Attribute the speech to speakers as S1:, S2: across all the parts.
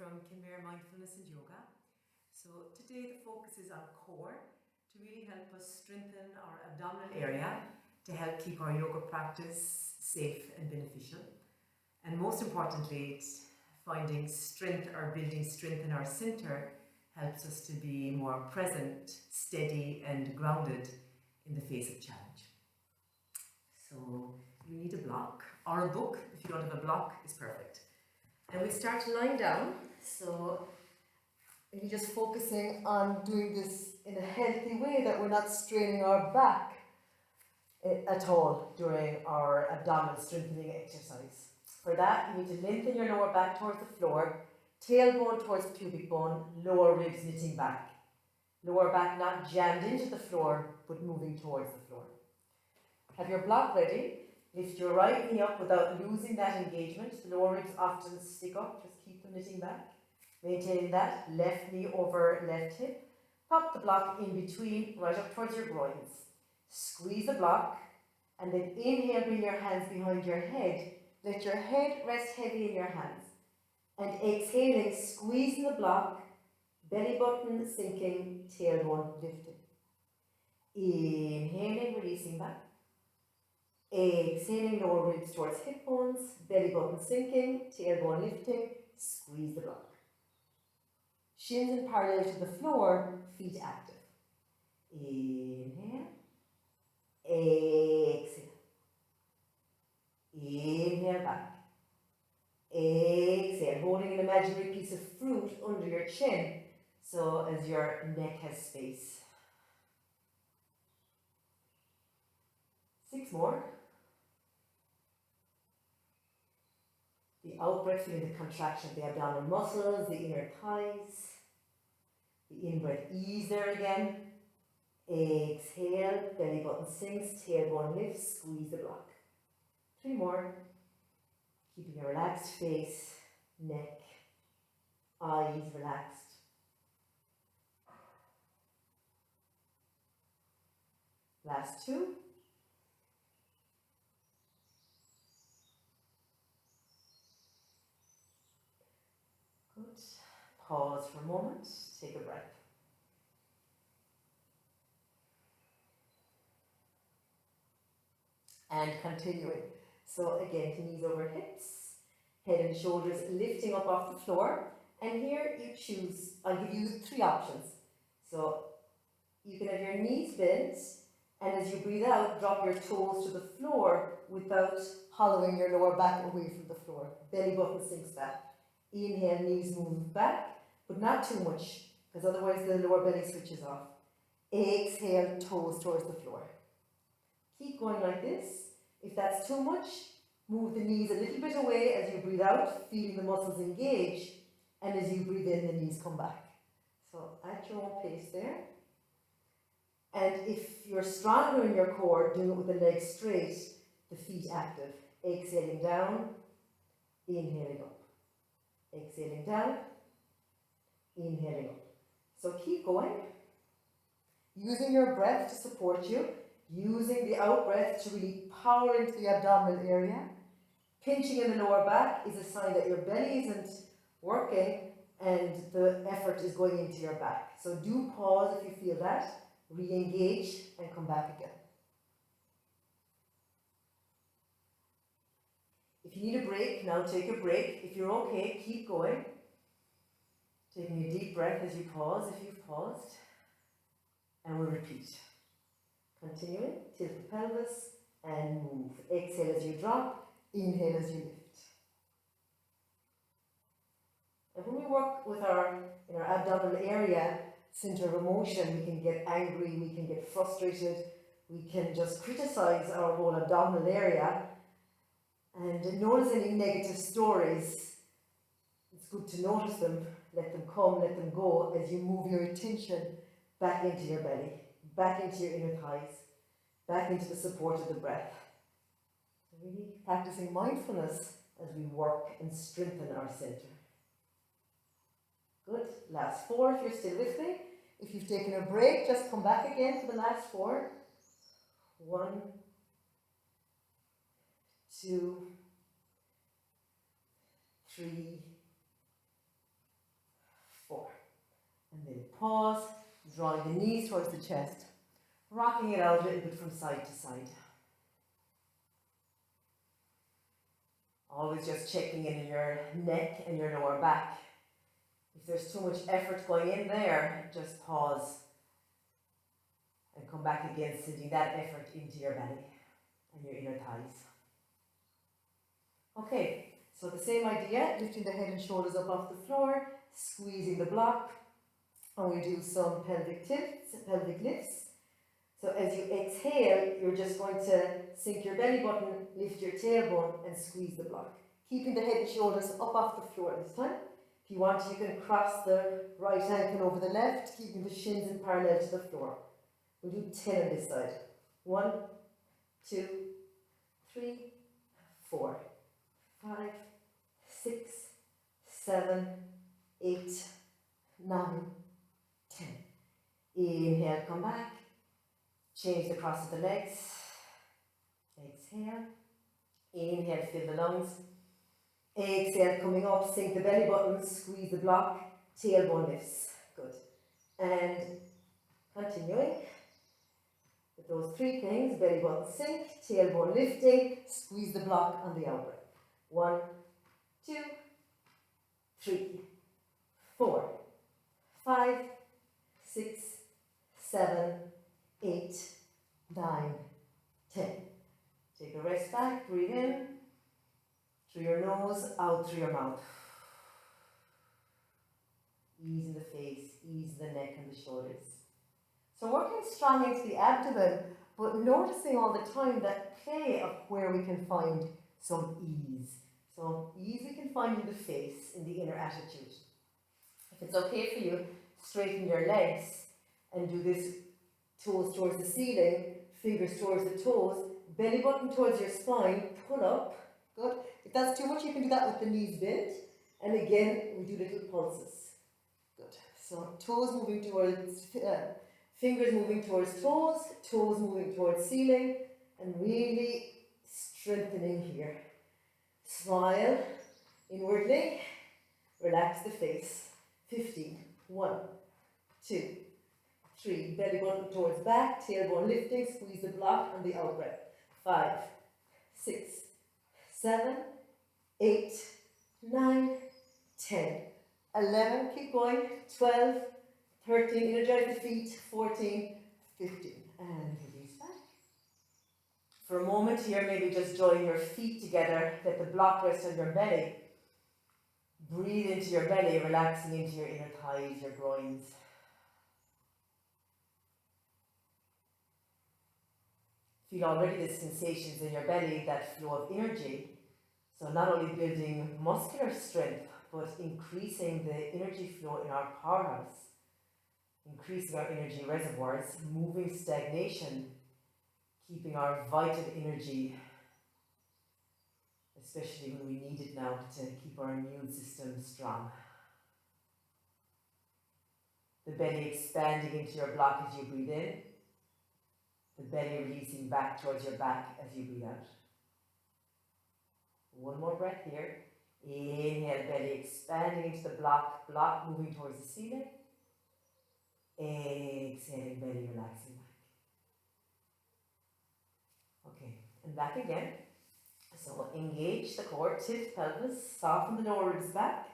S1: from Khmer Mindfulness and Yoga. So today the focus is on core to really help us strengthen our abdominal area to help keep our yoga practice safe and beneficial. And most importantly, finding strength or building strength in our center helps us to be more present, steady and grounded in the face of challenge. So you need a block or a book. If you don't have a block, it's perfect. And we start lying down. So you're just focusing on doing this in a healthy way, that we're not straining our back at all during our abdominal strengthening exercise. For that, you need to lengthen your lower back towards the floor, tailbone towards pubic bone, lower ribs knitting back. Lower back not jammed into the floor, but moving towards the floor. Have your block ready. Lift your right knee up without losing that engagement. The lower ribs often stick up, just keep them knitting back. Maintaining that, left knee over left hip. Pop the block in between, right up towards your groins. Squeeze the block, and then inhale, bring your hands behind your head. Let your head rest heavy in your hands. And exhaling, squeezing the block, belly button sinking, tailbone lifting. Inhaling, releasing back. Exhaling, lower ribs towards hip bones, belly button sinking, tailbone lifting, squeeze the block. Shins in parallel to the floor, feet active. Inhale, exhale. Inhale back. Exhale, holding an imaginary piece of fruit under your chin so as your neck has space. 6 more. The out-breath, feeling the contraction of the abdominal muscles, the inner thighs. The in-breath, ease there again. Exhale, belly button sinks, tailbone lifts, squeeze the block. 3 more. Keeping a relaxed face, neck, eyes relaxed. Last 2. Good. Pause for a moment, take a breath. And continuing. So again, knees over hips, head and shoulders lifting up off the floor. And here you choose, I'll give you 3 options. So you can have your knees bent, and as you breathe out, drop your toes to the floor without hollowing your lower back away from the floor. Belly button sinks back. Inhale, knees move back, but not too much, because otherwise the lower belly switches off. Exhale, toes towards the floor. Keep going like this. If that's too much, move the knees a little bit away as you breathe out, feeling the muscles engage, and as you breathe in, the knees come back. So at your own pace there. And if you're stronger in your core, do it with the legs straight, the feet active. Exhaling down, inhaling up. Exhaling down, inhaling up. So keep going. Using your breath to support you. Using the out breath to really power into the abdominal area. Pinching in the lower back is a sign that your belly isn't working and the effort is going into your back. So do pause if you feel that. Re-engage and come back again. If you need a break, now take a break. If you're okay, keep going. Taking a deep breath as you pause, if you've paused. And we'll repeat. Continuing, tilt the pelvis and move. Exhale as you drop, inhale as you lift. And when we work with in our abdominal area, center of emotion, we can get angry, we can get frustrated, we can just criticize our whole abdominal area. And notice any negative stories. It's good to notice them, let them come, let them go as you move your attention back into your belly, back into your inner thighs, back into the support of the breath. So really practicing mindfulness as we work and strengthen our center. Good. Last 4 if you're still with me. If you've taken a break, just come back again for the last 4. 1, 2, 3, And then pause, drawing the knees towards the chest, rocking it out a little bit from side to side. Always just checking in your neck and your lower back. If there's too much effort going in there, just pause and come back again, sending that effort into your belly and your inner thighs. Okay, so the same idea, lifting the head and shoulders up off the floor, squeezing the block, and we do some pelvic lifts. So as you exhale, you're just going to sink your belly button, lift your tailbone, and squeeze the block. Keeping the head and shoulders up off the floor this time. If you want, you can cross the right ankle over the left, keeping the shins in parallel to the floor. We'll do 10 on this side. 1, 2, 3, 4, 5, 6, 7, 8, 9, 10. Inhale, come back. Change the cross of the legs. Exhale. Inhale, fill the lungs. Exhale, coming up, sink the belly button, squeeze the block, tailbone lifts. Good. And continuing with those 3 things, belly button sink, tailbone lifting, squeeze the block on the out breath. 1, 2, 3, 4, 5, 6, 7, 8, 9, 10. Take a rest back, breathe in, through your nose, out through your mouth. Ease in the face, ease in the neck and the shoulders. So working strong into the abdomen, but noticing all the time that play of where we can find some ease. So ease we can find in the face, in the inner attitude. If it's okay for you, straighten your legs and do this toes towards the ceiling, fingers towards the toes, belly button towards your spine, pull up. Good. If that's too much, you can do that with the knees bent. And again, we do little pulses. Good. So toes moving towards, fingers moving towards toes moving towards ceiling, and really strengthening here. Smile inwardly, relax the face. 15. 1, 2, 3. Belly button towards back, tailbone lifting, squeeze the block on the out breath. 5, 6, 7, 8, 9, 10, 11, keep going, 12, 13, energize the feet, 14, 15, and release back. For a moment here, maybe just join your feet together, let the block rest on your belly. Breathe into your belly, relaxing into your inner thighs, your groins. Feel already the sensations in your belly, that flow of energy. So not only building muscular strength, but increasing the energy flow in our powerhouse, increasing our energy reservoirs, moving stagnation, keeping our vital energy, especially when we need it now to keep our immune system strong. The belly expanding into your block as you breathe in, the belly releasing back towards your back as you breathe out. One more breath here. Inhale, belly expanding into the block moving towards the ceiling. Exhaling, belly relaxing back. Okay, and back again. So engage the core, tilt pelvis, soften the lower ribs back.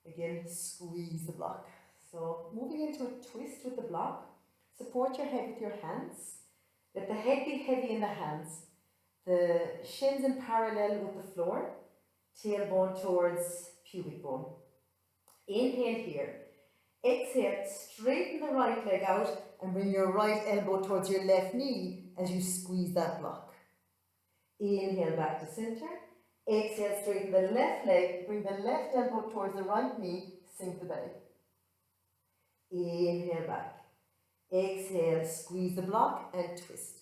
S1: Again, squeeze the block. So moving into a twist with the block, support your head with your hands. Let the head be heavy in the hands. The shins in parallel with the floor, tailbone towards pubic bone. Inhale here. Exhale, straighten the right leg out and bring your right elbow towards your left knee as you squeeze that block. Inhale back to center. Exhale, straighten the left leg, bring the left elbow towards the right knee, sink the belly. Inhale back. Exhale, squeeze the block and twist.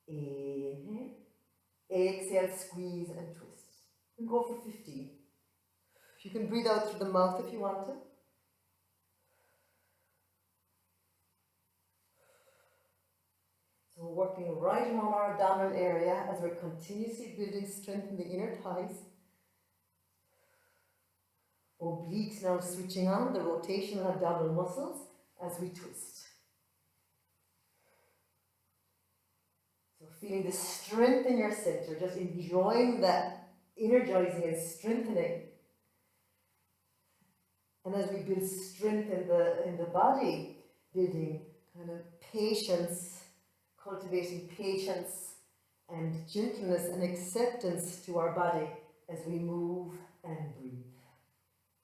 S1: Inhale. Exhale, squeeze and twist. And go for 15. You can breathe out through the mouth if you want to. So we're working right around our abdominal area as we're continuously building strength in the inner thighs. Obliques now switching on, the rotational abdominal muscles as we twist. So feeling the strength in your center, just enjoying that energizing and strengthening. And as we build strength in the body, building kind of patience, cultivating patience and gentleness and acceptance to our body as we move and breathe.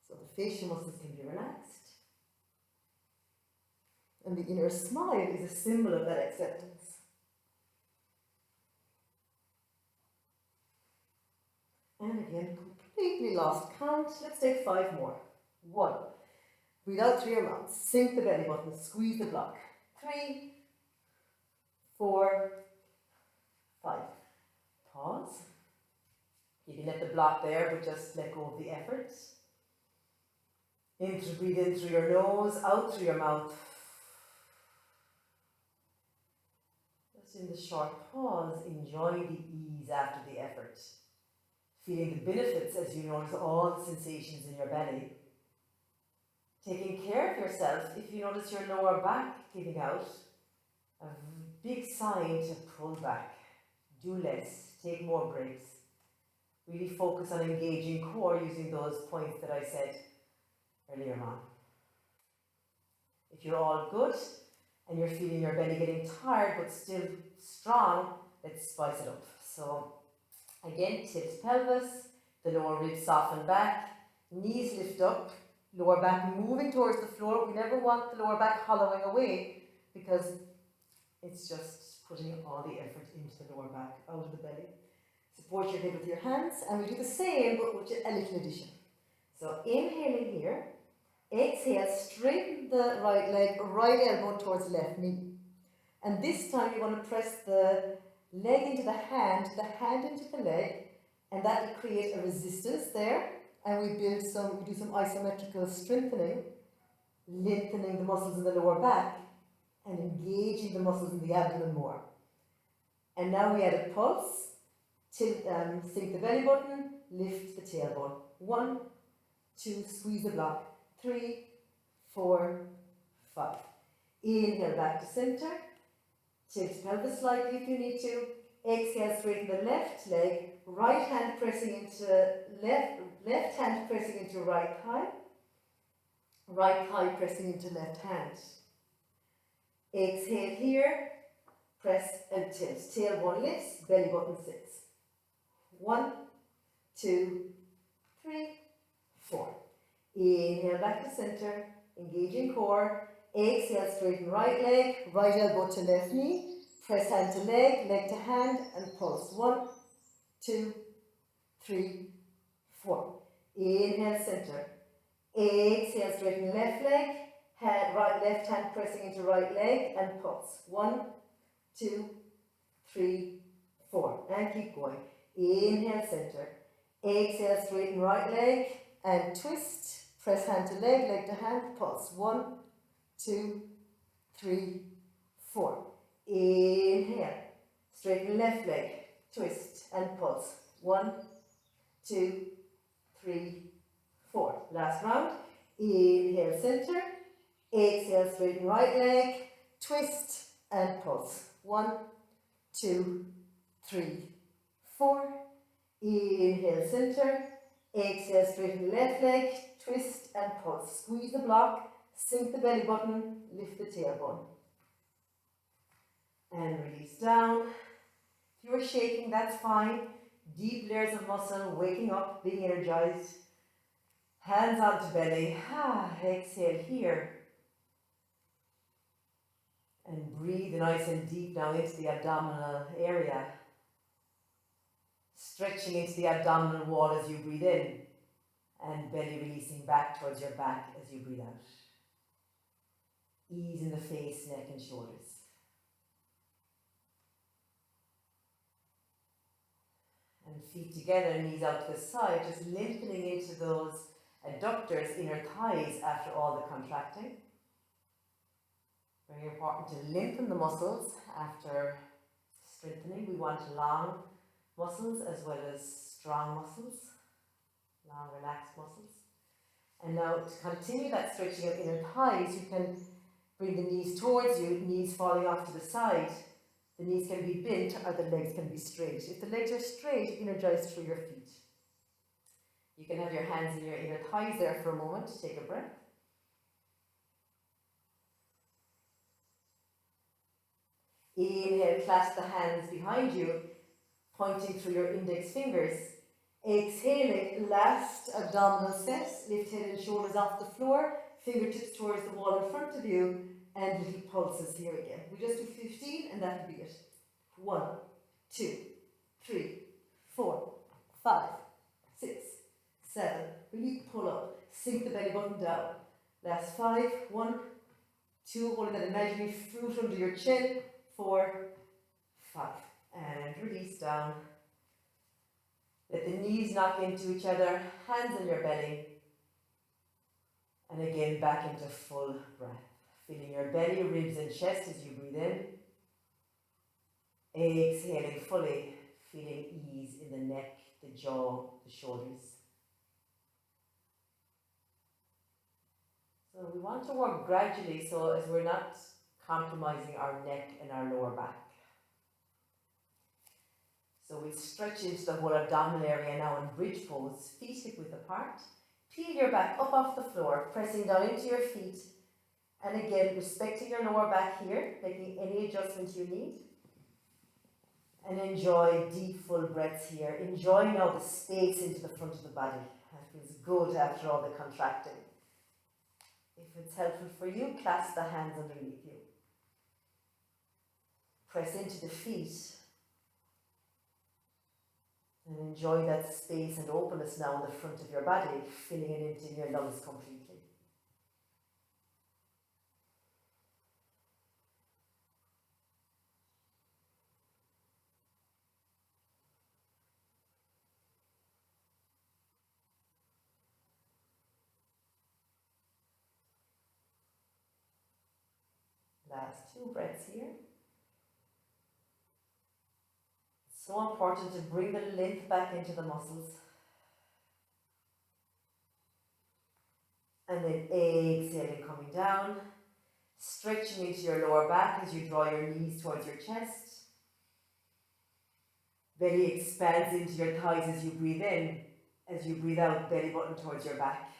S1: So the facial muscles can be relaxed. And the inner smile is a symbol of that acceptance. And again, completely lost count. Let's take 5 more. 1. Breathe out through your mouth. Sink the belly button. Squeeze the block. 3, 4, 5. Pause. You can let the block there, but just let go of the effort. Breathe in through your nose, out through your mouth. Just in the short pause, enjoy the ease after the effort. Feeling the benefits as you notice all the sensations in your belly. Taking care of yourself. If you notice your lower back giving out, a big sign to pull back. Do less. Take more breaks. Really focus on engaging core using those points that I said earlier on. If you're all good and you're feeling your belly getting tired but still strong, let's spice it up. So again, tilt pelvis, the lower ribs soften back, knees lift up, lower back moving towards the floor. We never want the lower back hollowing away because it's just putting all the effort into the lower back, out of the belly. Support your head with your hands, and we do the same but with a little addition. So inhaling here, exhale, straighten the right leg, right elbow towards left knee. And this time you want to press the leg into the hand into the leg, and that will create a resistance there. And we do some isometrical strengthening, lengthening the muscles in the lower back and engaging the muscles in the abdomen more. And now we add a pulse. Sink the belly button, lift the tailbone. 1, 2, squeeze the block. 3, 4, 5. Inhale back to center. Tilt pelvis slightly if you need to. Exhale, straighten the left leg. Right hand pressing into left hand pressing into right thigh. Right thigh pressing into left hand. Exhale here. Press and tilt. Tailbone lifts, belly button sits. 1, 2, 3, 4. Inhale back to center, engaging core. Exhale, straighten right leg, right elbow to left knee. Press hand to leg, leg to hand, and pulse. 1, 2, 3, 4. Inhale, center. Exhale, straighten left leg, left hand pressing into right leg, and pulse. 1, 2, 3, 4. And keep going. Inhale, center. Exhale, straighten right leg and twist. Press hand to leg, leg to hand, pulse. 1, 2, 3, 4. Inhale. Straighten left leg, twist and pulse. 1, 2, 3, 4. Last round. Inhale, center. Exhale, straighten right leg, twist and pulse. 1, 2, 3, 4. Inhale, center. Exhale, straighten left leg, twist and pulse. Squeeze the block, sink the belly button, lift the tailbone. And release down. If you are shaking, that's fine. Deep layers of muscle, waking up, being energized. Hands onto belly. Exhale here. And breathe nice and deep now into the abdominal area. Stretching into the abdominal wall as you breathe in. And belly releasing back towards your back as you breathe out. Ease in the face, neck and shoulders. And feet together, knees out to the side, just lengthening into those adductors, inner thighs after all the contracting. Very important to lengthen the muscles after strengthening. We want long muscles as well as strong muscles, long relaxed muscles. And now to continue that stretching of inner thighs, you can bring the knees towards you, knees falling off to the side. The knees can be bent or the legs can be straight. If the legs are straight, energize through your feet. You can have your hands in your inner thighs there for a moment. Take a breath. Inhale, clasp the hands behind you, pointing through your index fingers. Exhaling, last abdominal set. Lift head and shoulders off the floor, fingertips towards the wall in front of you, and little pulses here again. We just do 15 and that'll be it. 1, 2, 3, 4, 5, 6, 7. Really pull up. Sink the belly button down. Last 5. 1, 2. Holding that imaginary fruit under your chin. 4, 5. And release down. Let the knees knock into each other. Hands on your belly. And again back into full breath. Feeling your belly, ribs and chest as you breathe in. Exhaling fully. Feeling ease in the neck, the jaw, the shoulders. So we want to work gradually so as we're not compromising our neck and our lower back. So we stretch into the whole abdominal area now in bridge pose, feet hip width apart. Peel your back up off the floor, pressing down into your feet. And again, respecting your lower back here, making any adjustment you need. And enjoy deep full breaths here. Enjoy now the space into the front of the body. That feels good after all the contracting. If it's helpful for you, clasp the hands underneath you. Press into the feet. And enjoy that space and openness now in the front of your body, filling it into your lungs completely. Last 2 breaths here. So important to bring the lymph back into the muscles. And then exhaling, coming down. Stretching into your lower back as you draw your knees towards your chest. Belly expands into your thighs as you breathe in. As you breathe out, belly button towards your back.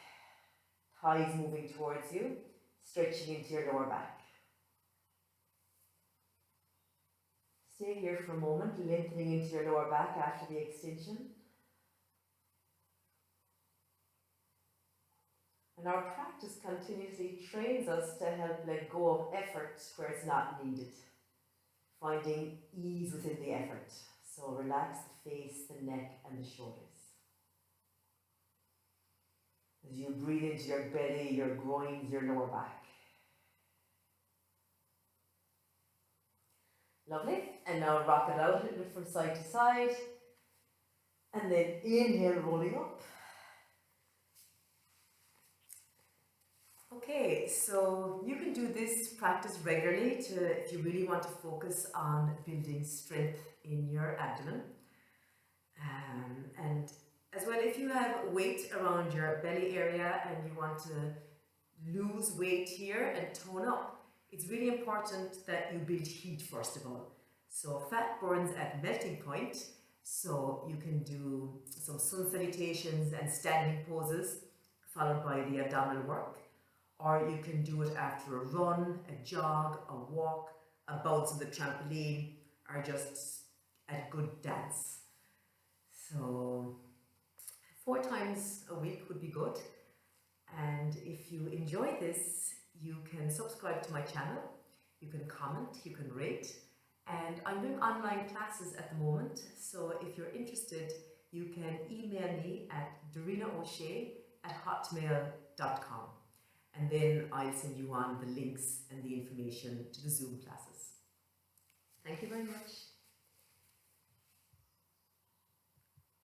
S1: Thighs moving towards you. Stretching into your lower back. Stay here for a moment, lengthening into your lower back after the extension. And our practice continuously trains us to help let go of effort where it's not needed. Finding ease within the effort. So relax the face, the neck and the shoulders. As you breathe into your belly, your groins, your lower back. Lovely. And now rock it out a little bit from side to side. And then inhale, rolling up. Okay, so you can do this practice regularly if you really want to focus on building strength in your abdomen. And as well, if you have weight around your belly area and you want to lose weight here and tone up, it's really important that you build heat first of all. So fat burns at melting point, so you can do some sun salutations and standing poses followed by the abdominal work. Or you can do it after a run, a jog, a walk, a bounce on the trampoline, or just a good dance. So 4 times a week would be good. And if you enjoy this, you can subscribe to my channel, you can comment, you can rate, and I'm doing online classes at the moment, so if you're interested, you can email me at darinaoshea@hotmail.com, and then I'll send you on the links and the information to the Zoom classes. Thank you very much.